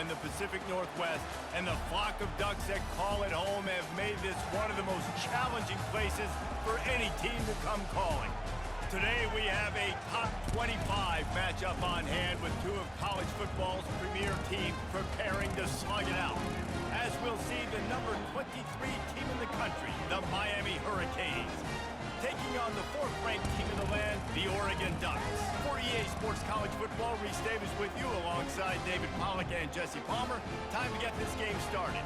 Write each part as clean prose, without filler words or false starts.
in the Pacific Northwest, and the flock of Ducks that call it home have made this one of the most challenging places for any team to come calling. Today we have a top 25 matchup on hand with two of college football's premier teams preparing to slug it out. As we'll see the number 23 team in the country, the Miami Hurricanes, taking on the fourth-ranked team in the land, the Oregon Ducks. For EA Sports College Football, Reese Davis with you alongside David Pollack and Jesse Palmer. Time to get this game started.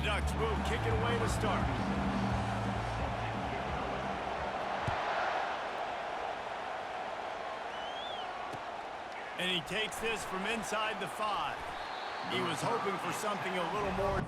Ducks will kick it away to start. And he takes this from inside the 5. He was hoping for something a little more.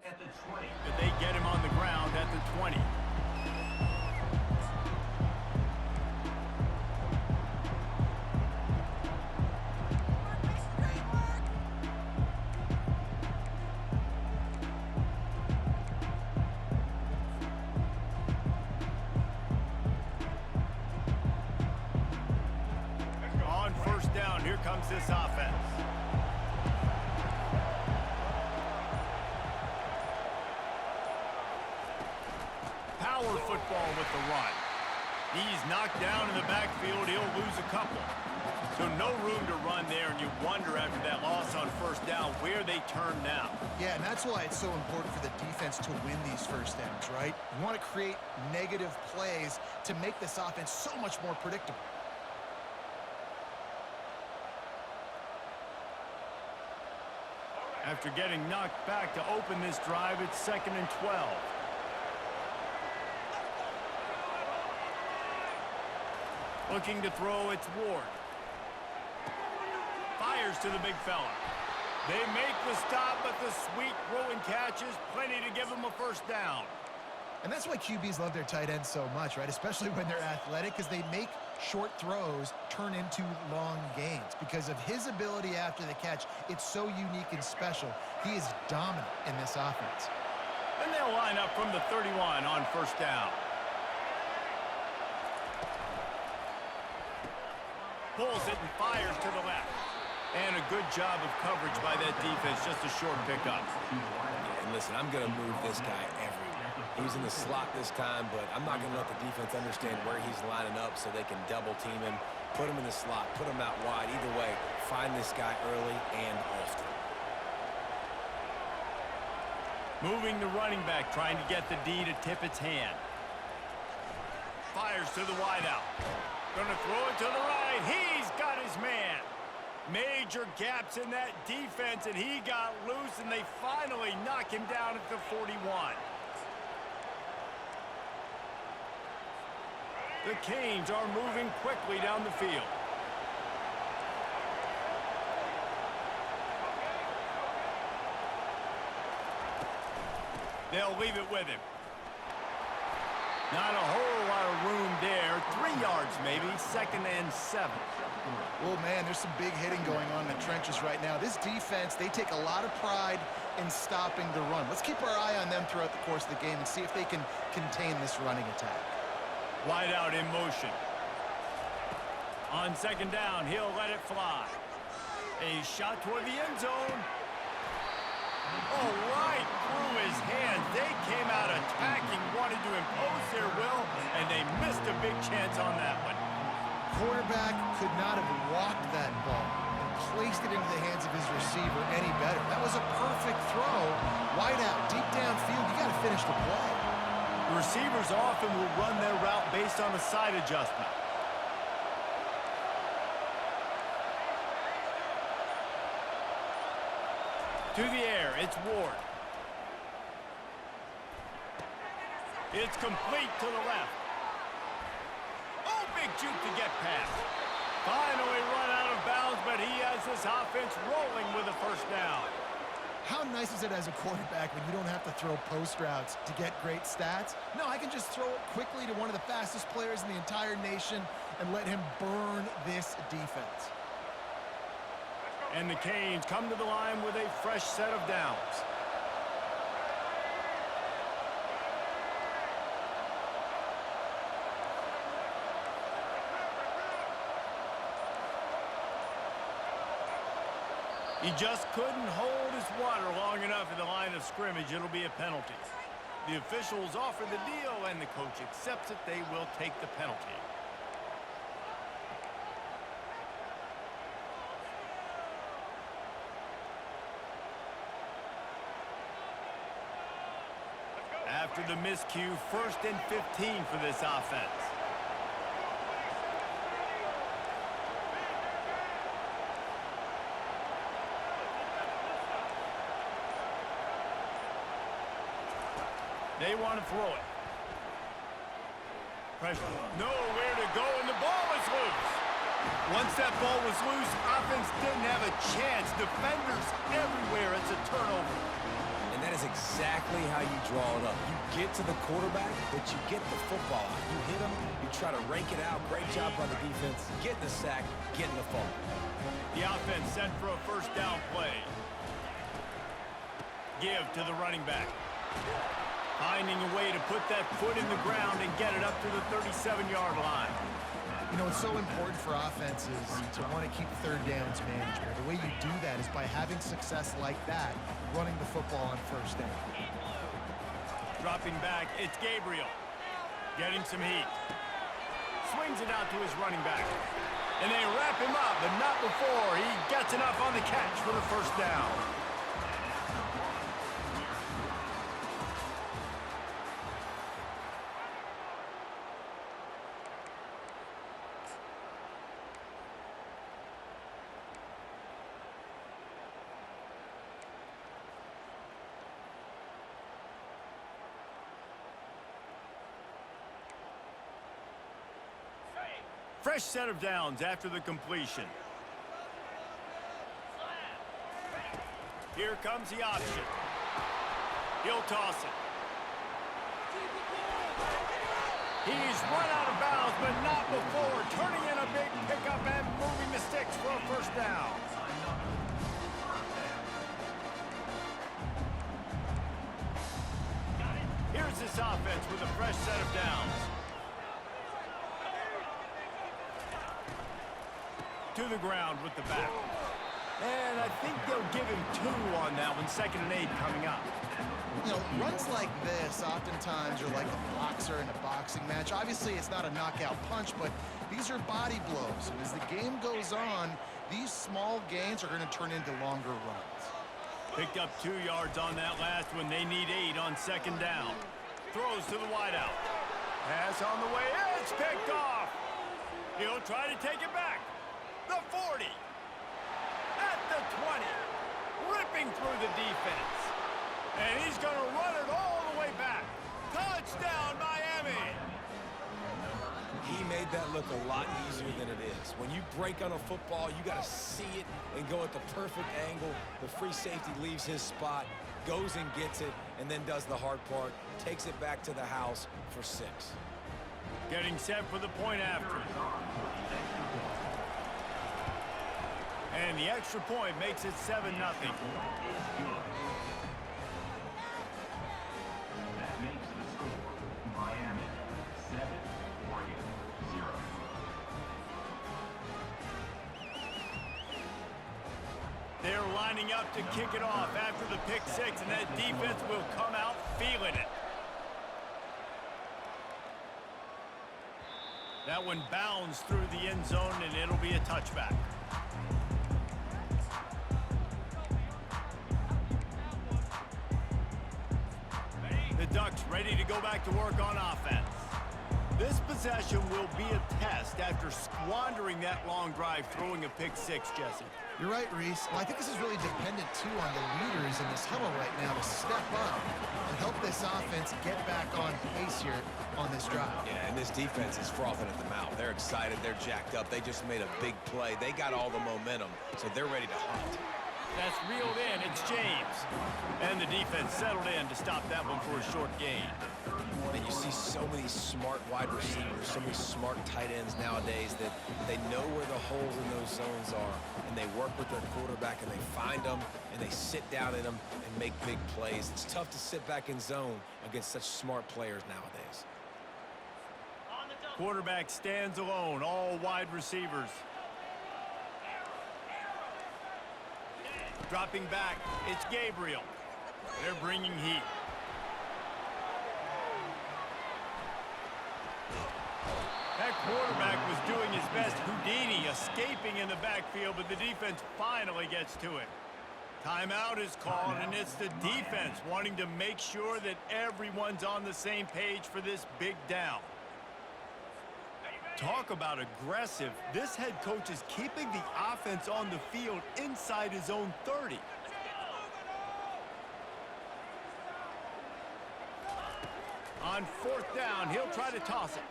At the 20. But they get him on the ground at the 20. On first down, here comes this offense. Power football with the run. He's knocked down in the backfield. He'll lose a couple. So no room to run there, and you wonder after that loss on first down where they turn now. Yeah, and that's why it's so important for the defense to win these first downs, right? You want to create negative plays to make this offense so much more predictable. After getting knocked back to open this drive, it's 2nd and 12. Looking to throw, it's Ward. Fires to the big fella. They make the stop, but the sweet throw and catch is plenty to give them a first down. And that's why QBs love their tight ends so much, right? Especially when they're athletic, because they make short throws turn into long gains. Because of his ability after the catch, it's so unique and special. He is dominant in this offense. And they'll line up from the 31 on first down. Pulls it and fires to the left. And a good job of coverage by that defense, just a short pickup. Yeah, and listen, I'm going to move this guy everywhere. He's in the slot this time, but I'm not going to let the defense understand where he's lining up so they can double team him, put him in the slot, put him out wide. Either way, find this guy early and often. Moving the running back, trying to get the D to tip its hand. Fires to the wideout. Gonna throw it to the right. He's got his man. Major gaps in that defense, and he got loose, and they finally knock him down at the 41. The Canes are moving quickly down the field. They'll leave it with him. Not a whole lot of room there. 3 yards maybe, 2nd and 7. Well, man, there's some big hitting going on in the trenches right now. This defense, they take a lot of pride in stopping the run. Let's keep our eye on them throughout the course of the game and see if they can contain this running attack. Wide out in motion. On 2nd down, he'll let it fly. A shot toward the end zone. Oh, right through his hands. They came out attacking, wanted to impose their will, and they missed a big chance on that one. Quarterback could not have walked that ball and placed it into the hands of his receiver any better. That was a perfect throw. Wide out, deep downfield. You got to finish the play. The receivers often will run their route based on a side adjustment. To the air, it's Ward. It's complete to the left. Oh, big juke to get past. Finally run out of bounds, but he has this offense rolling with a first down. How nice is it as a quarterback when you don't have to throw post routes to get great stats? No, I can just throw it quickly to one of the fastest players in the entire nation and let him burn this defense. And the Canes come to the line with a fresh set of downs. He just couldn't hold his water long enough in the line of scrimmage. It'll be a penalty. The officials offer the deal, and the coach accepts it. They will take the penalty. After the miscue, 1st and 15 for this offense. They want to throw it. Pressure. Nowhere to go, and the ball is loose. Once that ball was loose, offense didn't have a chance. Defenders everywhere. It's a turnover. And that is exactly how you draw it up. You get to the quarterback, but you get the football out. You hit him, you try to rank it out. Great job by the defense. Getting the sack, getting the fumble. The offense set for a first down play. Give to the running back. Finding a way to put that foot in the ground and get it up to the 37-yard line. You know, it's so important for offenses to want to keep third downs manageable. The way you do that is by having success like that, running the football on first down. Dropping back, it's Gabriel. Getting some heat. Swings it out to his running back. And they wrap him up, but not before he gets enough on the catch for the first down. Fresh set of downs after the completion. Here comes the option. He'll toss it. He's run out of bounds, but not before turning in a big pickup and moving the sticks for a first down. Here's this offense with a fresh set of downs. To the ground with the back. And I think they'll give him 2 on that one. 2nd and 8 coming up. You know, runs like this oftentimes are like a boxer in a boxing match. Obviously, it's not a knockout punch, but these are body blows. And as the game goes on, these small gains are going to turn into longer runs. Picked up 2 yards on that last one. They need 8 on 2nd down. Throws to the wideout. Pass on the way. It's picked off. He'll try to take it back. The 40, at the 20, ripping through the defense. And he's going to run it all the way back. Touchdown, Miami! He made that look a lot easier than it is. When you break on a football, you got to see it and go at the perfect angle. The free safety leaves his spot, goes and gets it, and then does the hard part, takes it back to the house for 6. Getting set for the point after. And the extra point makes it 7-0. That makes the score Miami 7, Oregon 0. They're lining up to kick it off after the pick 6, and that defense will come out feeling it. That one bounds through the end zone, and it'll be a touchback. The Ducks ready to go back to work on offense. This possession will be a test after squandering that long drive, throwing a pick six, Jesse. You're right, Reese. Well, I think this is really dependent, too, on the leaders in this huddle right now to step up and help this offense get back on pace here on this drive. Yeah, and this defense is frothing at the mouth. They're excited. They're jacked up. They just made a big play. They got all the momentum, so they're ready to hunt. That's reeled in. It's James. And the defense settled in to stop that one for a short gain. And you see so many smart wide receivers, so many smart tight ends nowadays that they know where the holes in those zones are, and they work with their quarterback, and they find them, and they sit down in them and make big plays. It's tough to sit back in zone against such smart players nowadays. Quarterback stands alone, all wide receivers. Dropping back, it's Gabriel. They're bringing heat. That quarterback was doing his best Houdini, escaping in the backfield, but the defense finally gets to it. Timeout is called, and it's the defense wanting to make sure that everyone's on the same page for this big down. Talk about aggressive. This head coach is keeping the offense on the field inside his own 30. On fourth down, he'll try to toss it.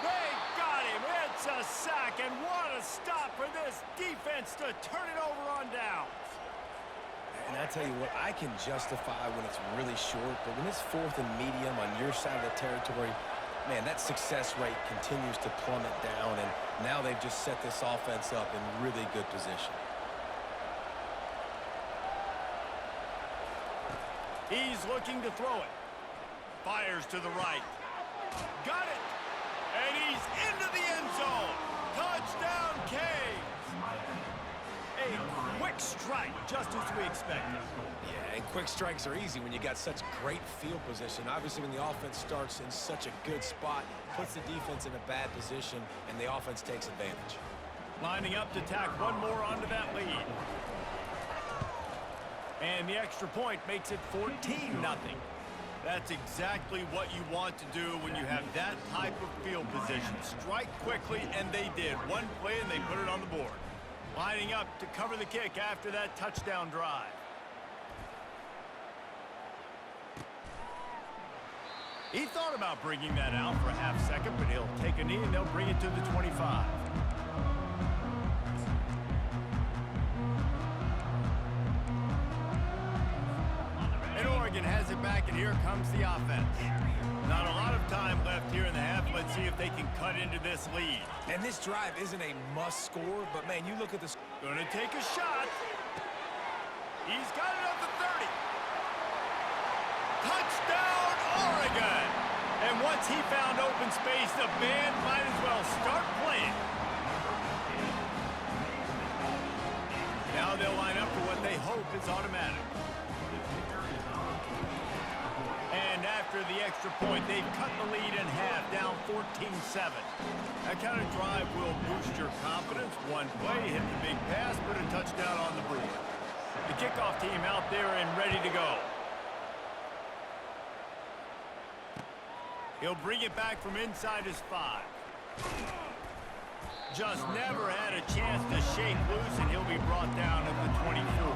They got him. It's a sack, and what a stop for this defense to turn it over on downs. And I tell you what, I can justify when it's really short, but when it's fourth and medium on your side of the territory, man, that success rate continues to plummet down, and now they've just set this offense up in really good position. He's looking to throw it. Fires to the right. Got it! And he's into the end zone. Touchdown, Caves! A quick strike, just as we expected. Yeah, and quick strikes are easy when you got such great field position. Obviously, when the offense starts in such a good spot, puts the defense in a bad position, and the offense takes advantage. Lining up to tack one more onto that lead. And the extra point makes it 14-0. That's exactly what you want to do when you have that type of field position. Strike quickly, and they did. One play, and they put it on the board. Lining up to cover the kick after that touchdown drive. He thought about bringing that out for a half second, but he'll take a knee, and they'll bring it to the 25. Has it back, and here comes the offense. Not a lot of time left here in the half. Let's see if they can cut into this lead. And this drive isn't a must score, but man, you look at this. Gonna take a shot. He's got it at the 30. Touchdown, Oregon! And once he found open space, the band might as well start playing. Now they'll line up for what they hope is automatic. And after the extra point, they've cut the lead in half, down 14-7. That kind of drive will boost your confidence. One play, hit the big pass, put a touchdown on the board. The kickoff team out there and ready to go. He'll bring it back from inside his 5. Just never had a chance to shake loose, and he'll be brought down at the 24.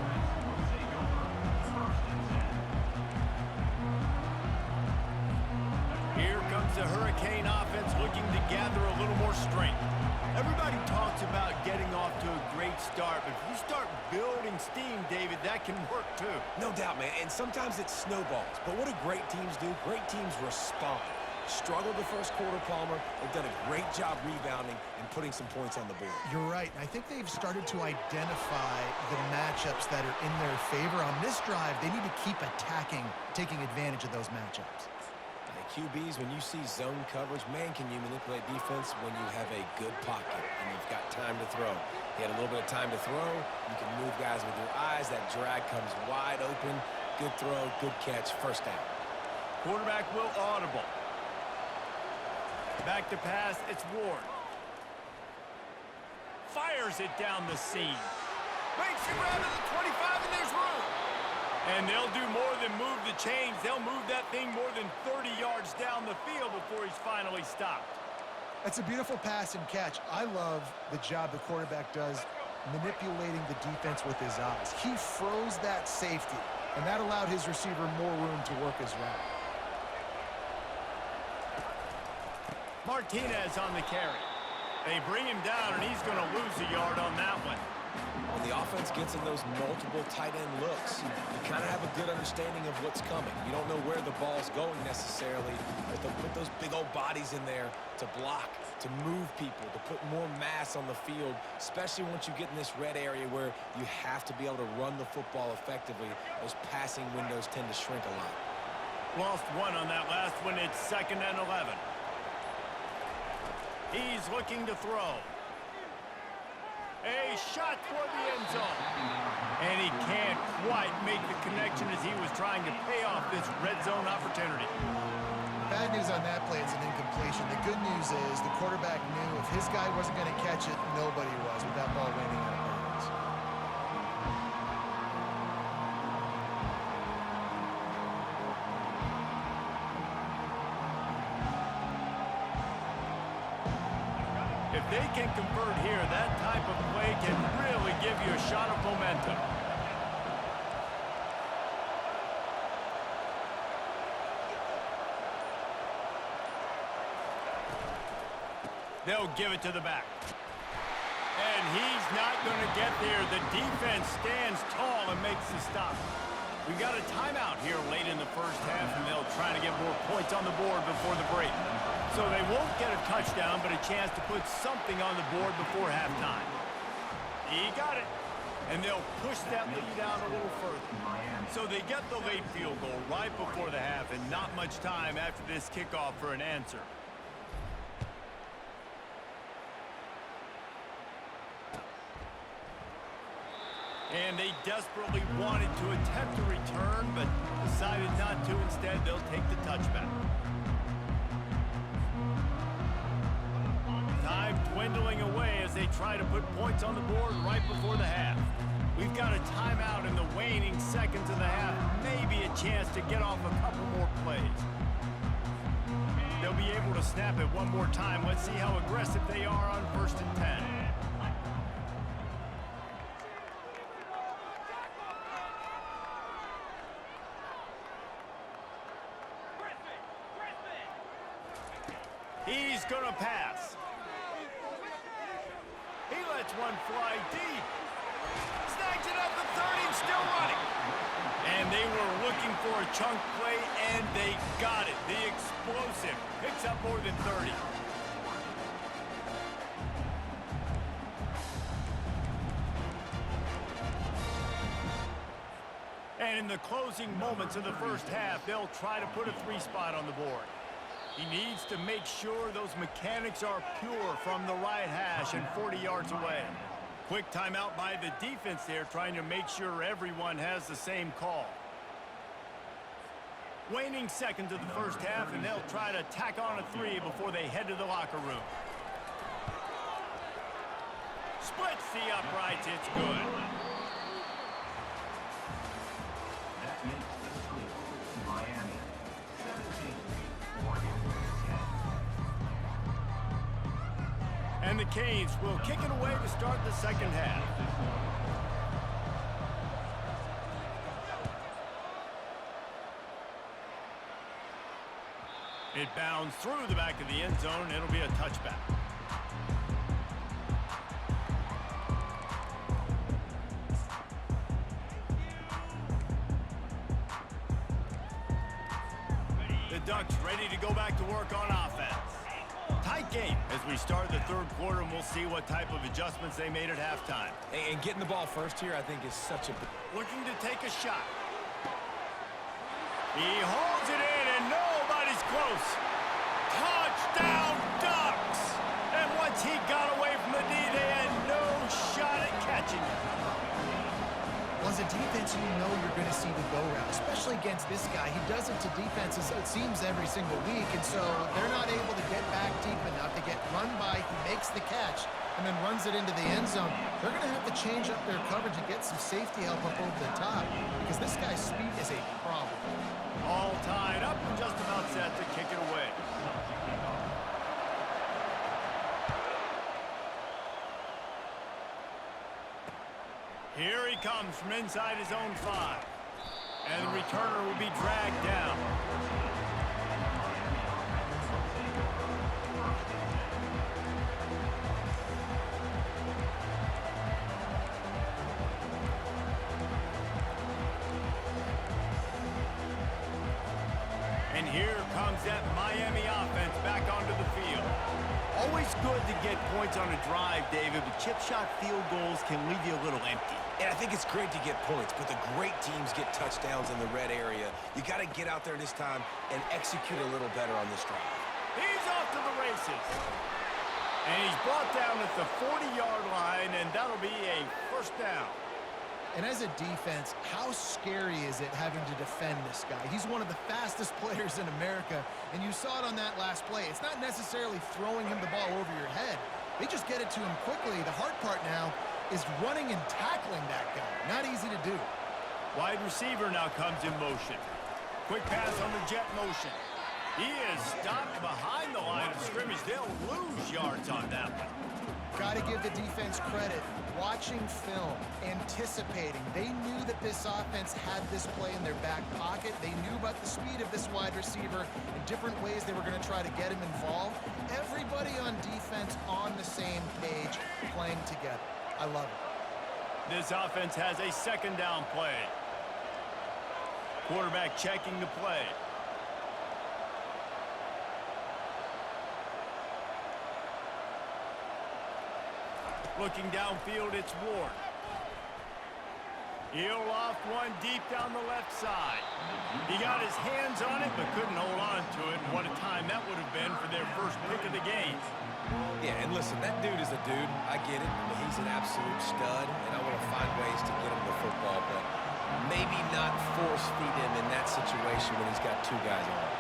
Here comes the Hurricane offense looking to gather a little more strength. Everybody talks about getting off to a great start, but if you start building steam, David, that can work too. No doubt, man, and sometimes it snowballs. But what do great teams do? Great teams respond. Struggled the first quarter, Palmer. They've done a great job rebounding and putting some points on the board. You're right. I think they've started to identify the matchups that are in their favor. On this drive, they need to keep attacking, taking advantage of those matchups. QBs, when you see zone coverage, man, can you manipulate defense when you have a good pocket and you've got time to throw. You had a little bit of time to throw. You can move guys with your eyes. That drag comes wide open. Good throw, good catch, first down. Quarterback will audible. Back to pass, it's Ward. Fires it down the seam. Makes it around to the 25, and there's room. And they'll do more than move the chains. They'll move that thing more than 30 yards down the field before he's finally stopped. That's a beautiful pass and catch. I love the job the quarterback does manipulating the defense with his eyes. He froze that safety, and that allowed his receiver more room to work his route. Martinez on the carry. They bring him down, and he's going to lose a yard on that one. When the offense gets in those multiple tight end looks, you kind of have a good understanding of what's coming. You don't know where the ball's going necessarily, but they'll put those big old bodies in there to block, to move people, to put more mass on the field, especially once you get in this red area where you have to be able to run the football effectively. Those passing windows tend to shrink a lot. Lost one on that last one. It's 2nd and 11. He's looking to throw. A shot toward the end zone. And he can't quite make the connection as he was trying to pay off this red zone opportunity. Bad news on that play, it's an incompletion. The good news is the quarterback knew if his guy wasn't going to catch it, nobody was with that ball landing out of bounds. If they can convert here, that type of play can really give you a shot of momentum. They'll give it to the back. And he's not going to get there. The defense stands tall and makes the stop. We got a timeout here late in the first half, and they'll try to get more points on the board before the break. So they won't get a touchdown, but a chance to put something on the board before halftime. He got it. And they'll push that lead down a little further. So they get the late field goal right before the half, and not much time after this kickoff for an answer. And they desperately wanted to attempt a return, but decided not to. Instead, they'll take the touchback. Time dwindling away as they try to put points on the board right before the half. We've got a timeout in the waning seconds of the half. Maybe a chance to get off a couple more plays. They'll be able to snap it one more time. Let's see how aggressive they are on 1st and 10. He's going to pass. He lets one fly deep. Snags it up the 30 and still running. And they were looking for a chunk play, and they got it. The explosive picks up more than 30. And in the closing moments of the first half, they'll try to put a 3-spot on the board. He needs to make sure those mechanics are pure from the right hash and 40 yards away. Quick timeout by the defense there, trying to make sure everyone has the same call. Waning seconds of the first half, and they'll try to tack on a 3 before they head to the locker room. Splits the uprights, it's good. That makes the score Miami 17, Oregon 10. And the Canes will kick it away to start the second half. It bounds through the back of the end zone. It'll be a touchback. The Ducks ready to go back to work on offense. Tight game as we start the third quarter, and we'll see what type of adjustments they made at halftime. And getting the ball first here, I think, is such a... Looking to take a shot. He holds it in, and nobody's close. Touchdown, Ducks! And once he got away from the D, they had no shot at catching him. Well, as a defense, you know you're going to see the go route, especially against this guy. He does it to defenses, it seems, every single week, and so they're not able to get back deep enough to get run by. He makes the catch and then runs it into the end zone. They're going to have to change up their coverage and get some safety help up over the top because this guy's speed is a problem. All tied up and just about set to kick it away. Here he comes from inside his own 5. And the returner will be dragged down. And here comes that Miami offense back onto the field. Always good to get points on a drive, David, but chip shot field goals can leave you a little empty. And I think it's great to get points, but the great teams get touchdowns in the red area. You got to get out there this time and execute a little better on this drive. He's off to the races. And he's brought down at the 40-yard line, and that'll be a first down. And as a defense, how scary is it having to defend this guy? He's one of the fastest players in America, and you saw it on that last play. It's not necessarily throwing him the ball over your head. They just get it to him quickly. The hard part now is running and tackling that guy. Not easy to do. Wide receiver now comes in motion. Quick pass on the jet motion. He is stopped behind the line of scrimmage. They'll lose yards on that one. Got to give the defense credit. Watching film, anticipating. They knew that this offense had this play in their back pocket. They knew about the speed of this wide receiver and different ways they were going to try to get him involved. Everybody on defense on the same page, playing together. I love it. This offense has a second down play. Quarterback checking the play. Looking downfield, it's Ward. He'll loft one deep down the left side. He got his hands on it, but couldn't hold on to it. And what a time that would have been for their first pick of the game. Yeah, and listen, that dude is a dude. I get it. He's an absolute stud, and I want to find ways to get him the football, but maybe not force feed him in that situation when he's got 2 guys on him.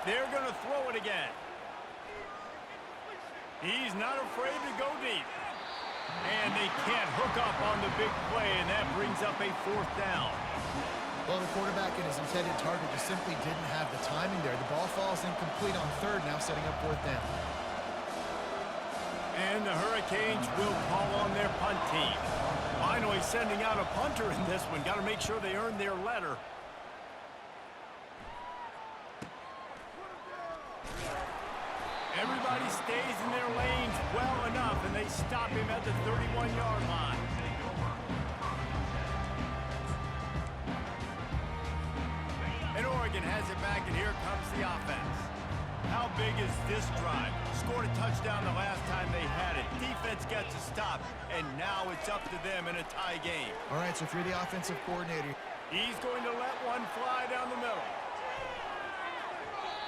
They're going to throw it again. He's not afraid to go deep. And they can't hook up on the big play, and that brings up a 4th down. Well, the quarterback and his intended target just simply didn't have the timing there. The ball falls incomplete on 3rd, now setting up 4th down. And the Hurricanes will call on their punt team. Finally sending out a punter in this one. Got to make sure they earn their letter. Everybody stays in their lanes well enough, and they stop him at the 31-yard line. And Oregon has it back, and here comes the offense. How big is this drive? Scored a touchdown the last time they had it. Defense gets a stop, and now it's up to them in a tie game. All right, so if you're the offensive coordinator, he's going to let one fly down the middle.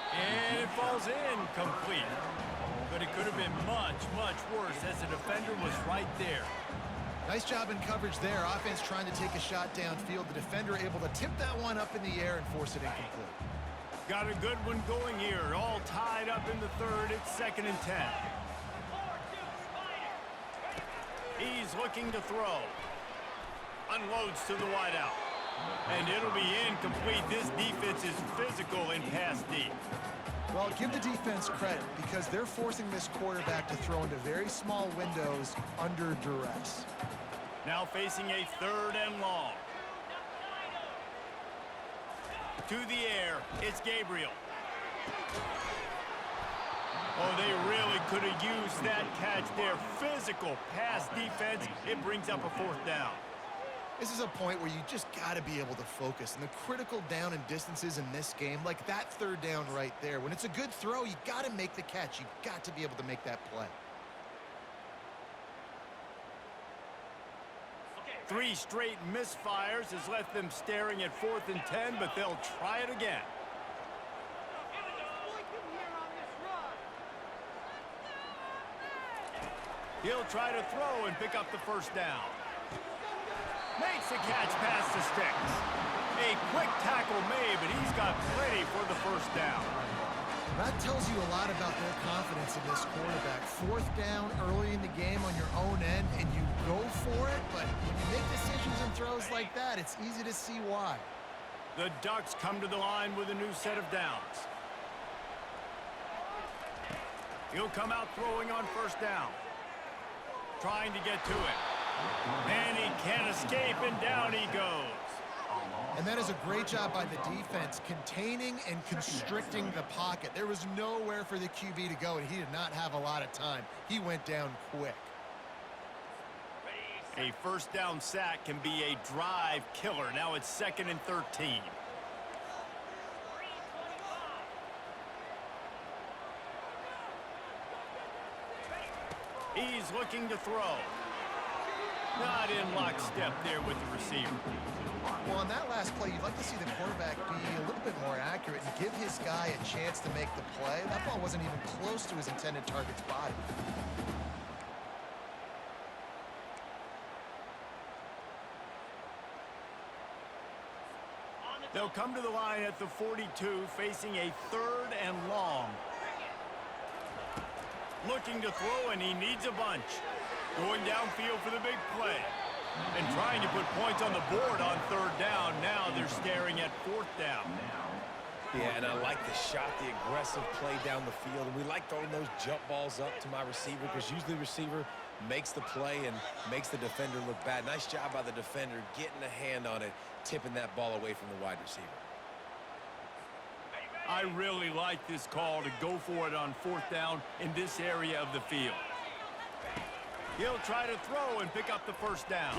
And it falls incomplete. But it could have been much, much worse as the defender was right there. nice job in coverage there. Offense trying to take a shot downfield. The defender able to tip that one up in the air and force it incomplete. Got a good one going here. All tied up in the 3rd. It's 2nd and 10. He's looking to throw. Unloads to the wideout. And it'll be incomplete. This defense is physical in pass deep. Well, give the defense credit because they're forcing this quarterback to throw into very small windows under duress. Now facing a 3rd and long. To the air, it's Gabriel. Oh, they really could have used that catch there. Physical pass defense. It brings up a 4th down. This is a point where you just got to be able to focus. And the critical down and distances in this game, like that 3rd down right there, when it's a good throw, you got to make the catch. You got to be able to make that play. 3 straight misfires has left them staring at 4th and 10, but they'll try it again. He'll try to throw and pick up the first down. Makes a catch past the sticks. A quick tackle made, but he's got plenty for the first down. That tells you a lot about their confidence in this quarterback. 4th down early in the game on your own end, and you go for it, but when you make decisions and throws like that, it's easy to see why. The Ducks come to the line with a new set of downs. He'll come out throwing on first down. Trying to get to it. And he can't escape, and down he goes. And that is a great job by the defense, containing and constricting the pocket. There was nowhere for the QB to go, and he did not have a lot of time. He went down quick. A first down sack can be a drive killer. Now it's 2nd and 13. He's looking to throw. Not in lockstep there with the receiver. Well, on that last play, you'd like to see the quarterback be a little bit more accurate and give his guy a chance to make the play. That ball wasn't even close to his intended target's body. They'll come to the line at the 42, facing a 3rd and long. Looking to throw, and he needs a bunch. Going downfield for the big play. And trying to put points on the board on 3rd down. Now they're staring at 4th down. Yeah, and I like the shot, the aggressive play down the field. And we like throwing those jump balls up to my receiver because usually the receiver makes the play and makes the defender look bad. Nice job by the defender getting a hand on it, tipping that ball away from the wide receiver. I really like this call to go for it on 4th down in this area of the field. He'll try to throw and pick up the first down.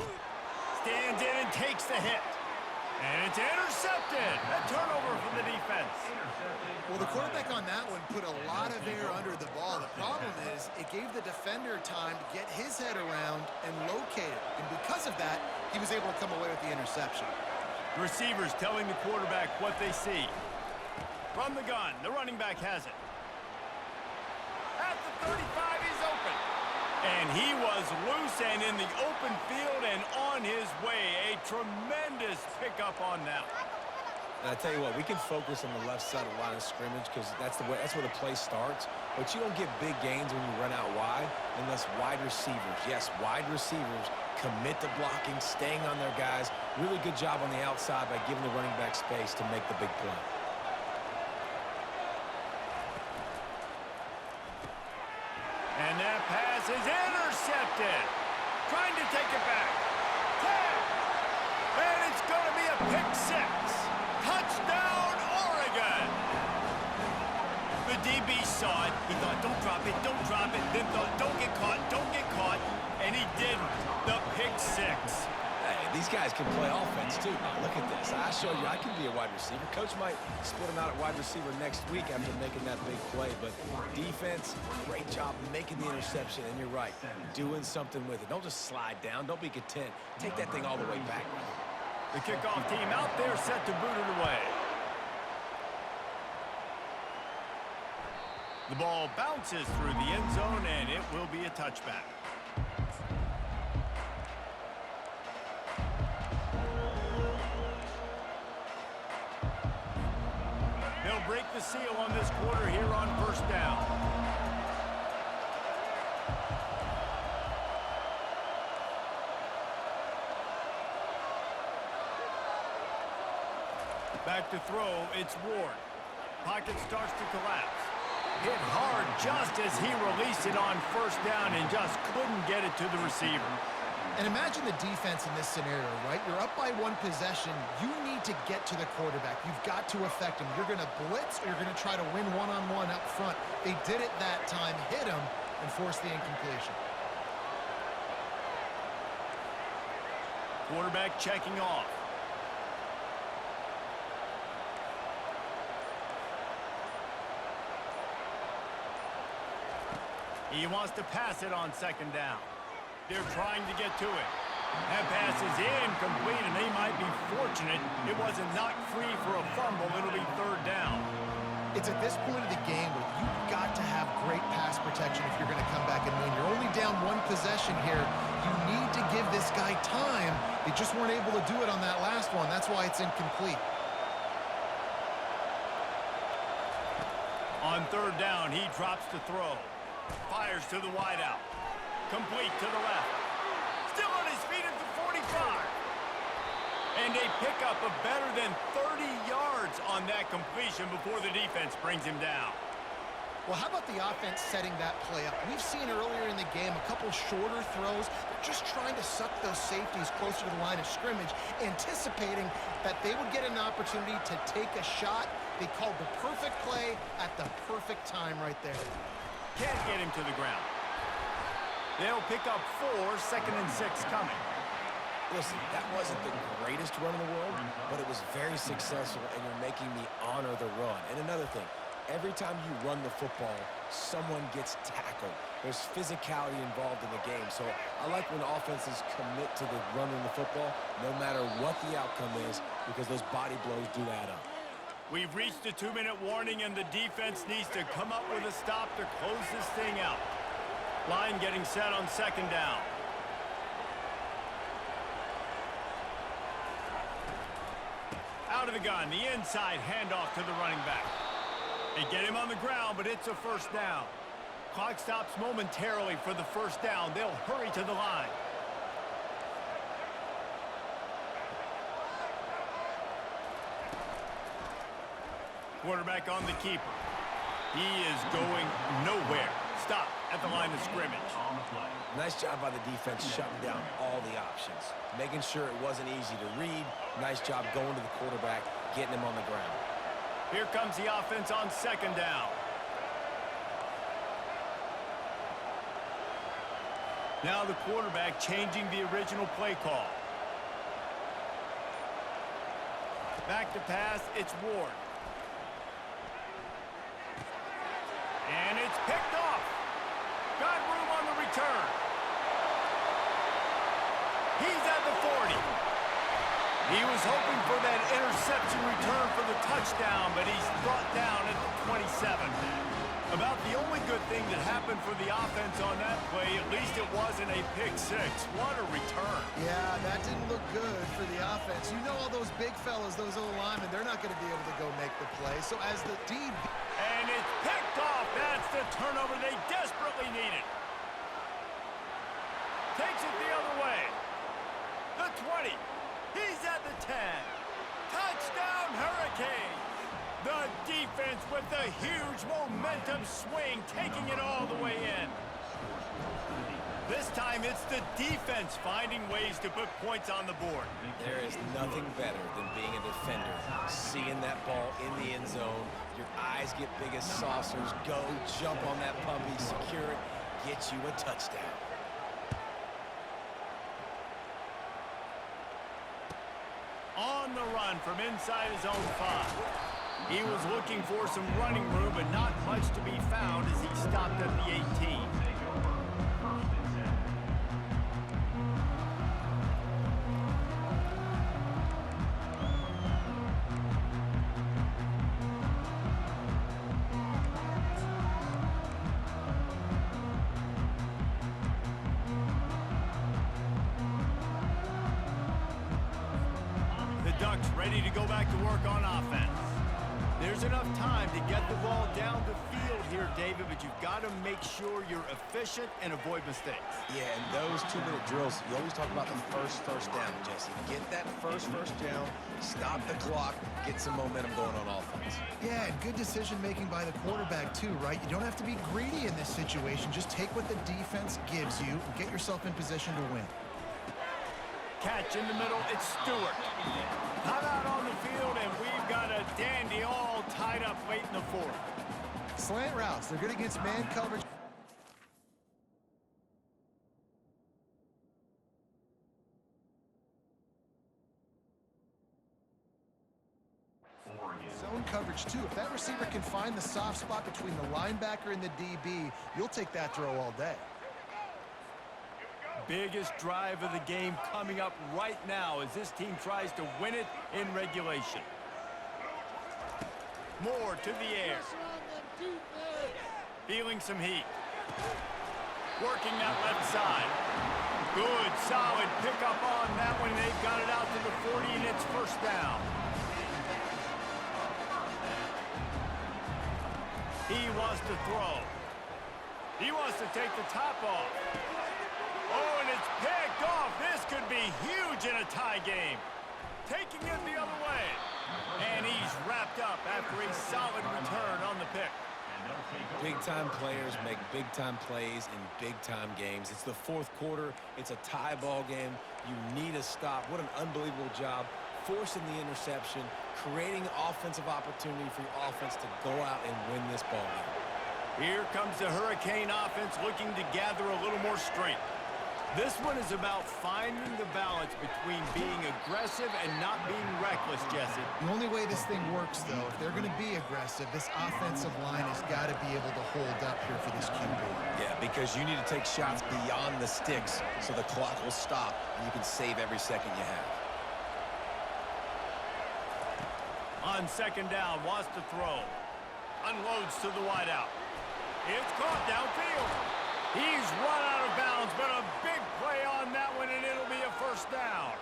Stands in and takes the hit. And it's intercepted. A turnover for the defense. Well, the quarterback on that one put a lot of air under the ball. The problem is it gave the defender time to get his head around and locate it. And because of that, he was able to come away with the interception. The receivers telling the quarterback what they see. From the gun, the running back has it. At the 35, he's open. And he was loose and in the open field and on his way. A tremendous pickup on that one. And I tell you what, we can focus on the left side of the line of scrimmage because that's where the play starts. But you don't get big gains when you run out wide unless wide receivers, yes, wide receivers, commit to blocking, staying on their guys. Really good job on the outside by giving the running back space to make the big play. And that pass is intercepted. Trying to take it back. 10. And it's going to be a pick 6. Touchdown, Oregon. The DB saw it. He thought, don't drop it, don't drop it. Then thought, don't get caught, don't get caught. And he didn't. The pick 6. Hey, these guys can play offense, too. Now, look at this. I showed you I can be a wide receiver. Coach might split him out at wide receiver next week after making that big play. But defense, great job making the interception. And you're right, doing something with it. Don't just slide down. Don't be content. Take that thing all the way back. The kickoff team out there set to boot it away. The ball bounces through the end zone, and it will be a touchback. They'll break the seal on this quarter here on first down. Back to throw, it's Ward. Pocket starts to collapse. Hit hard just as he released it on first down and just couldn't get it to the receiver. And imagine the defense in this scenario, right? You're up by 1 possession. You need to get to the quarterback. You've got to affect him. You're going to blitz or you're going to try to win one-on-one up front. They did it that time, hit him, and forced the incompletion. Quarterback checking off. He wants to pass it on second down. They're trying to get to it. That pass is incomplete, and they might be fortunate it wasn't knocked free for a fumble. It'll be third down. It's at this point of the game where you've got to have great pass protection if you're going to come back and win. You're only down one possession here. You need to give this guy time. They just weren't able to do it on that last one. That's why it's incomplete. On third down, he drops to throw. Fires to the wideout. Complete to the left. Still on his feet at the 45. And a pickup of better than 30 yards on that completion before the defense brings him down. Well, how about the offense setting that play up? We've seen earlier in the game a couple shorter throws. They're just trying to suck those safeties closer to the line of scrimmage, anticipating that they would get an opportunity to take a shot. They called the perfect play at the perfect time right there. Can't get him to the ground. They'll pick up 4, 2nd and 6 coming. Listen, that wasn't the greatest run in the world, but it was very successful, and you're making me honor the run. And another thing, every time you run the football, someone gets tackled. There's physicality involved in the game. So I like when offenses commit to the running the football, no matter what the outcome is, because those body blows do add up. We've reached a 2-minute warning, and the defense needs to come up with a stop to close this thing out. Line getting set on 2nd down. Out of the gun, the inside handoff to the running back. They get him on the ground, but it's a first down. Clock stops momentarily for the first down. They'll hurry to the line. Quarterback on the keeper. He is going nowhere. Stop at the line of scrimmage. Nice job by the defense shutting down all the options. Making sure it wasn't easy to read. Nice job going to the quarterback, getting him on the ground. Here comes the offense on 2nd down. Now the quarterback changing the original play call. Back to pass, it's Ward. And it's picked off. Got room on the return. He's at the 40. He was hoping for that interception return for the touchdown, but he's brought down at the 27. About the only good thing that happened for the offense on that play, at least it wasn't a pick 6. What a return. Yeah, that didn't look good for the offense. You know all those big fellas, those old linemen, they're not going to be able to go make the play. So as the DB... And it's picked off. That's the turnover they desperately needed. Takes it the other way. The 20. He's at the 10. Touchdown, Hurricanes. The defense with the huge momentum swing, taking it all the way in. This time it's the defense finding ways to put points on the board. There is nothing better than being a defender. Seeing that ball in the end zone, your eyes get big as saucers. Go, jump on that puppy, secure it, get you a touchdown. On the run from inside his own 5. He was looking for some running room, but not much to be found as he stopped at the 18. The Ducks ready to go back to work on offense. There's enough time to get the ball down the field here, David, but you've got to make sure you're efficient and avoid mistakes. Yeah, and those 2-minute drills, you always talk about the first down, Jesse. Get that first down, stop the clock, get some momentum going on offense. Yeah, and good decision-making by the quarterback, too, right? You don't have to be greedy in this situation. Just take what the defense gives you and get yourself in position to win. Catch in the middle, it's Stewart. Timeout on the field, and we've got a dandy all tied up late in the 4th. Slant routes, they're good against man coverage. Zone coverage, too. If that receiver can find the soft spot between the linebacker and the DB, you'll take that throw all day. biggest drive of the game coming up right now as this team tries to win it in regulation. Moore to the air. Feeling some heat. Working that left side. Good, solid pickup on that one. They've got it out to the 40, and it's first down. He wants to throw. He wants to take the top off. Oh, and it's picked off. This could be huge in a tie game. Taking it the other way. And he's wrapped up after a solid return on the pick. Big-time players make big-time plays in big-time games. It's the fourth quarter. It's a tie ball game. You need a stop. What an unbelievable job forcing the interception, creating offensive opportunity for your offense to go out and win this ball game. Here comes the Hurricane offense looking to gather a little more strength. This one is about finding the balance between being aggressive and not being reckless, Jesse. The only way this thing works, though, if they're going to be aggressive, this offensive line has got to be able to hold up here for this QB. Yeah, because you need to take shots beyond the sticks so the clock will stop and you can save every second you have. On second down, wants to throw. Unloads to the wideout. It's caught downfield. He's run out of bounds, but a big play on that one, and it'll be a first down.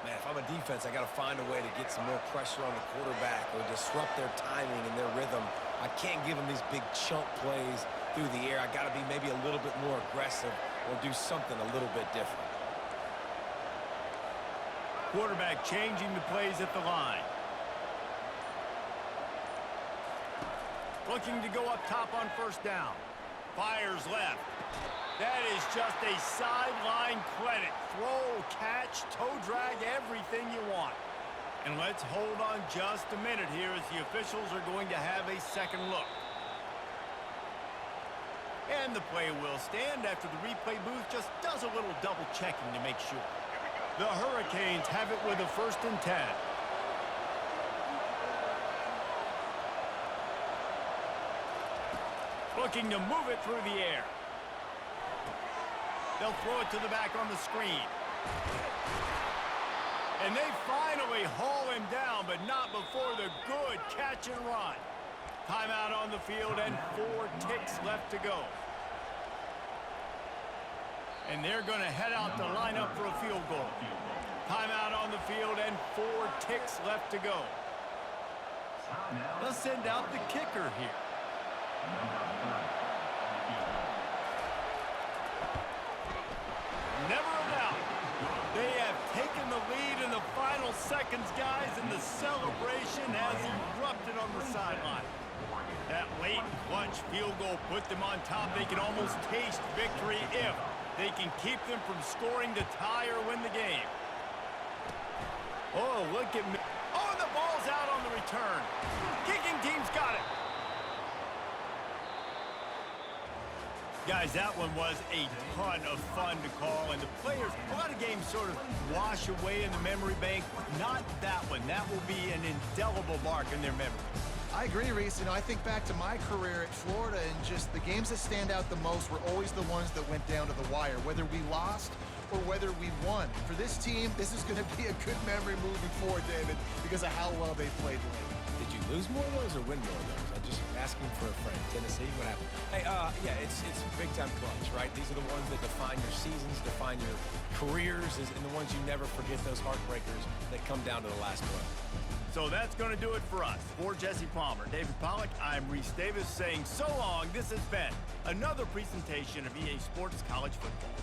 Man, if I'm a defense, I got to find a way to get some more pressure on the quarterback or disrupt their timing and their rhythm. I can't give them these big chunk plays through the air. I got to be maybe a little bit more aggressive or do something a little bit different. Quarterback changing the plays at the line. Looking to go up top on first down. Fires left. That is just a sideline credit. Throw, catch, toe drag, everything you want. And let's hold on just a minute here as the officials are going to have a second look. And the play will stand after the replay booth just does a little double checking to make sure. The Hurricanes have it with a 1st and 10. Looking to move it through the air. They'll throw it to the back on the screen. And they finally haul him down, but not before the good catch and run. Timeout on the field and 4 ticks left to go. And they're going to head out to line up for a field goal. Timeout on the field and 4 ticks left to go. They'll send out the kicker here. Never a doubt. They have taken the lead in the final seconds, guys, and the celebration has erupted on the sideline. That late clutch field goal put them on top. They can almost taste victory if they can keep them from scoring to tie or win the game. Oh, look at me. Oh, the ball's out on the return. Kicking team's got it. Guys, that one was a ton of fun to call, and the players, a lot of games sort of wash away in the memory bank. Not that one. That will be an indelible mark in their memory. I agree, Reese. You know, I think back to my career at Florida, and just the games that stand out the most were always the ones that went down to the wire, whether we lost or whether we won. For this team, this is going to be a good memory moving forward, David, because of how well they played late. Did you lose more of those or win more of those? I'm just asking for a friend. Tennessee, what happened? Hey, yeah, it's big-time clutch, right? These are the ones that define your seasons, define your careers, and the ones you never forget, those heartbreakers that come down to the last one. So that's going to do it for us. For Jesse Palmer, David Pollack, I'm Reese Davis saying so long. This has been another presentation of EA Sports College Football.